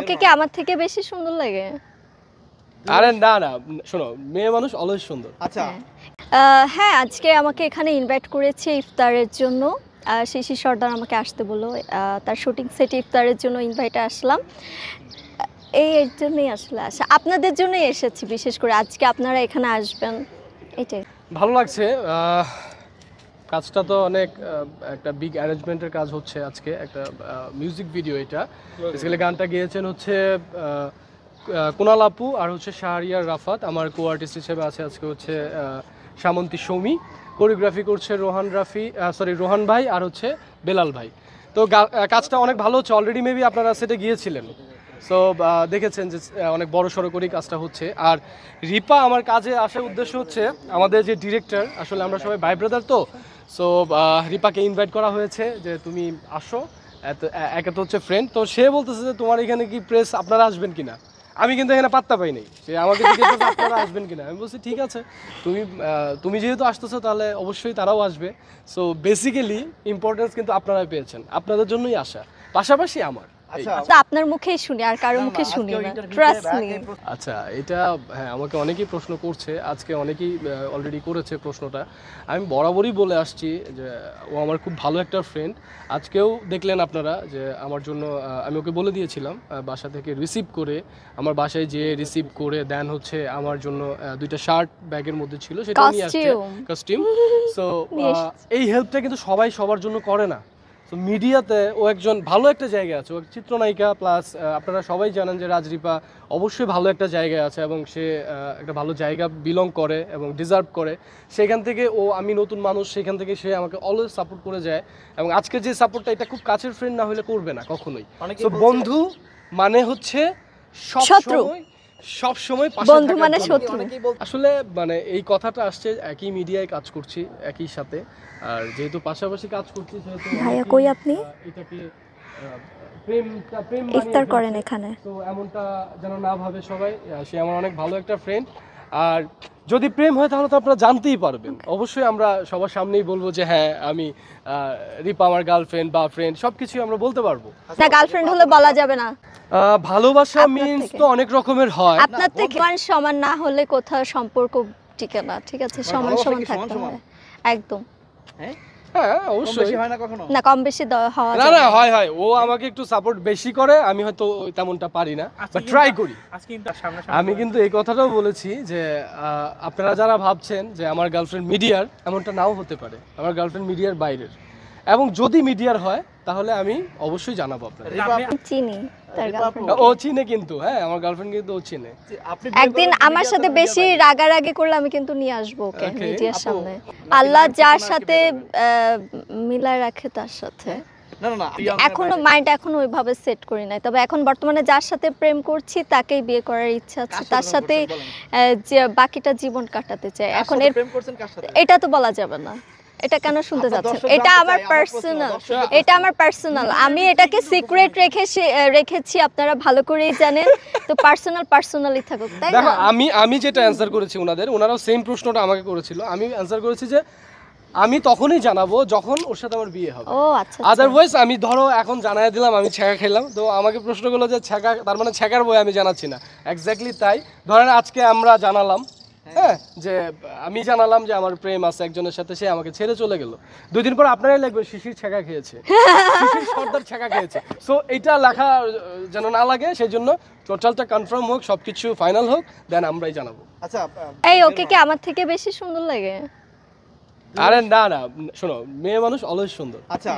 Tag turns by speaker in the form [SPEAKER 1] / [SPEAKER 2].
[SPEAKER 1] ওকে কি আমার থেকে বেশি সুন্দর লাগে?
[SPEAKER 2] আরে না না, শোনো, মেয়ে মানুষ অলওয়েজ সুন্দর।
[SPEAKER 3] আচ্ছা
[SPEAKER 1] হ্যাঁ, আজকে আমাকে এখানে ইনভাইট করেছে ইফতারের জন্য। শিশির সর্দার আমাকে আসতে বললো, তার শুটিং সেটে ইফতারের জন্য ইনভাইটে আসলাম। এর জন্যই আসলে আসা, আপনাদের জন্যই এসেছি, বিশেষ করে আজকে আপনারা এখানে আসবেন এটাই।
[SPEAKER 2] ভালো লাগছে। কাজটা তো অনেক একটা বিগ অ্যারেঞ্জমেন্টের কাজ হচ্ছে আজকে, একটা মিউজিক ভিডিও। এটা বেসিক্যালি গানটা গেয়েছেন হচ্ছে কুনাল আপু আর হচ্ছে শাহরিয়ার রাফাত। আমার কো আর্টিস্ট হিসেবে আছে আজকে হচ্ছে সামন্তী সৌমি। কোরিওগ্রাফি করছে রোহান ভাই আর হচ্ছে বেলাল ভাই। তো কাজটা অনেক ভালো হচ্ছে। অলরেডি মেবি আপনারা সেটে গিয়েছিলেন, সো দেখেছেন যে অনেক বড় সড়ো করেই কাজটা হচ্ছে। আর রিপা আমার কাজে আসার উদ্দেশ্য হচ্ছে, আমাদের যে ডিরেক্টর, আসলে আমরা সবাই ভাই ব্রাদার, তো সো রিপাকে ইনভাইট করা হয়েছে যে তুমি আসো, একে তো হচ্ছে ফ্রেন্ড। তো সে বলতেছে যে তোমার এখানে কি প্রেস, আপনারা আসবেন কিনা। আমি কিন্তু এখানে পাত্তা পাই নাই, সে আমাকে জিজ্ঞেস করছে আপনারা আসবেন কিনা। আমি বলছি ঠিক আছে, তুমি যেহেতু আসতেছো তাহলে অবশ্যই তারাও আসবে। সো বেসিক্যালি ইম্পর্টেন্স কিন্তু আপনারাই পেয়েছেন, আপনাদের জন্যই আসা, পাশাপাশি আমার।
[SPEAKER 1] তো আপনার মুখেই শুনি, আর কারো মুখে শুনি না, ট্রাস্ট মি।
[SPEAKER 2] আচ্ছা, এটা হ্যাঁ, আমাকে অনেকেই প্রশ্ন করছে, আজকে অনেকেই অলরেডি করেছে প্রশ্নটা। আমি বরাবরই বলে আসছি যে ও আমার খুব ভালো একটা ফ্রেন্ড। আজকেও দেখলেন আপনারা যে আমার জন্য আমি ওকে বলে দিয়েছিলাম বাসা থেকে রিসিভ করে, আমার বাসায় যেয়ে রিসিভ করে দেন হচ্ছে আমার জন্য দুইটা শার্ট ব্যাগের মধ্যে ছিল, সেটা নিয়ে আসছে, কস্টিউম। সো এই হেল্পটা কিন্তু সবাই সবার জন্য করে না। তো মিডিয়াতে ও একজন ভালো একটা জায়গায় আছে, ও চিত্রনায়িকা প্লাস আপনারা সবাই জানেন যে রাজরিপা অবশ্যই ভালো একটা জায়গায় আছে এবং সে একটা ভালো জায়গা বিলং করে এবং ডিজার্ভ করে। সেখান থেকে আমি নতুন মানুষ, সেখান থেকে সে আমাকে অলওয়েজ সাপোর্ট করে যায়। এবং আজকে যে সাপোর্টটা, এটা খুব কাছের ফ্রেন্ড না হলে করবে না কখনোই। তো বন্ধু মানে হচ্ছে সব সময়
[SPEAKER 1] বন্ধু মানে শত্রু।
[SPEAKER 2] আসলে মানে এই কথাটা আসছে, একই মিডিয়ায় কাজ করছি একই সাথে, আর যেহেতু পাশাপাশি কাজ করছি সেহেতু
[SPEAKER 1] ভাইয়া কই আপনি?
[SPEAKER 2] এটাকে প্রেম
[SPEAKER 1] ইফতার করেন এখানে,
[SPEAKER 2] তো এমনটা যেন না ভাবে সবাই। সে আমার অনেক ভালো একটা ফ্রেন্ড, আর যদি প্রেম হয় তাহলে তো আপনারা জানতেই পারবেন। অবশ্যই আমরা সবার সামনেই বলবো যে হ্যাঁ, আমি রিপা আমার গার্লফ্রেন্ড বা ফ্রেন্ড, সবকিছু আমরা বলতে পারবো।
[SPEAKER 1] না, গার্লফ্রেন্ড হলে বলা যাবে না।
[SPEAKER 2] ভালোবাসা মিন্স তো অনেক রকমের হয়।
[SPEAKER 1] আপনার থেকে সমান না হলে কোথাও সম্পর্ক টিকে না, ঠিক আছে? সমান সমান থাকতে হয় একদম।
[SPEAKER 2] হ্যাঁ অবশ্যই,
[SPEAKER 3] হয় না কখনো,
[SPEAKER 1] না কম বেশি হওয়া
[SPEAKER 2] না
[SPEAKER 1] যায়
[SPEAKER 2] না, হয় ও আমাকে একটু সাপোর্ট বেশি করে, আমি হয়তো তেমনটা পারি না, বাট ট্রাই করি। আমি কিন্তু এই কথাটাও বলেছি যে আপনারা যারা ভাবছেন যে আমার গার্লফ্রেন্ড মিডিয়ার, এমনটা নাও হতে পারে। আমার গার্লফ্রেন্ড মিডিয়ার বাইরের, এবং যদি মিডিয়ার হয় তাহলে আমি অবশ্যই জানাবো আপনাদের।
[SPEAKER 1] চিনি তার গার্লফ্রেন্ড,
[SPEAKER 2] ও চিনে কিন্তু, হ্যাঁ আমার গার্লফ্রেন্ড কিন্তু ও চিনে।
[SPEAKER 1] একদিন আমার সাথে বেশি রাগারাগি করলে আমি কিন্তু নিয়ে আসবো ওকে মিডিয়ার সামনে। আল্লাহ যার সাথে মিলায় রাখে তার সাথে। এখনো মাইন্ড এখনো ওইভাবে সেট করি নাই, তবে এখন বর্তমানে যার সাথে প্রেম করছি তাকেই বিয়ে করার ইচ্ছা আছে, তার সাথে যে বাকিটা জীবন কাটাতে চাই। এখন এটা তো বলা যাবে না। এটা কেন শুনতে যাচ্ছেন? এটা আমার পার্সোনাল, আমি এটাকে সিক্রেট রেখেছি, আপনারা ভালো করেই জানেন। তো পার্সোনালি থাকুক, তাই না?
[SPEAKER 2] দেখো, আমি যেটা অ্যানসার করেছি, ওনারাও সেম প্রশ্নটা আমাকে করেছিল। আমি অ্যানসার করেছি যে আমি তখনই জানাবো যখন ওর সাথে আমার বিয়ে হবে।
[SPEAKER 1] ও আচ্ছা,
[SPEAKER 2] আদারওয়াইজ আমি ধরো এখন জানাই দিলাম আমি ছ্যাঁকা খেলাম, তো আমাকে প্রশ্ন করলো যে ছ্যাঁকা, তার মানে ছ্যাঁকার বই আমি জানাচ্ছি না। এক্স্যাক্টলি তাই। ধরেন আজকে আমরা জানালাম, হ্যাঁ, যে আমি জানালাম যে আমার প্রেম আছে একজনের সাথে, সে আমাকে ছেড়ে চলে গেল। 2 দিন পর আপনারাই লিখবেন শিশির ছ্যাঁকা খেয়েছে, শিশির সর্দার ছ্যাঁকা খেয়েছে। সো এটা লেখা যেন না লাগে, সেই জন্য টোটালটা কনফার্ম হোক, সবকিছু ফাইনাল হোক, দেন আমরাই জানাবো।
[SPEAKER 3] আচ্ছা,
[SPEAKER 1] এই ওকে কি আমার থেকে বেশি সুন্দর লাগে?
[SPEAKER 2] আরে না না, শোনো, মেয়ে মানুষ অলওয়েজ সুন্দর।
[SPEAKER 3] আচ্ছা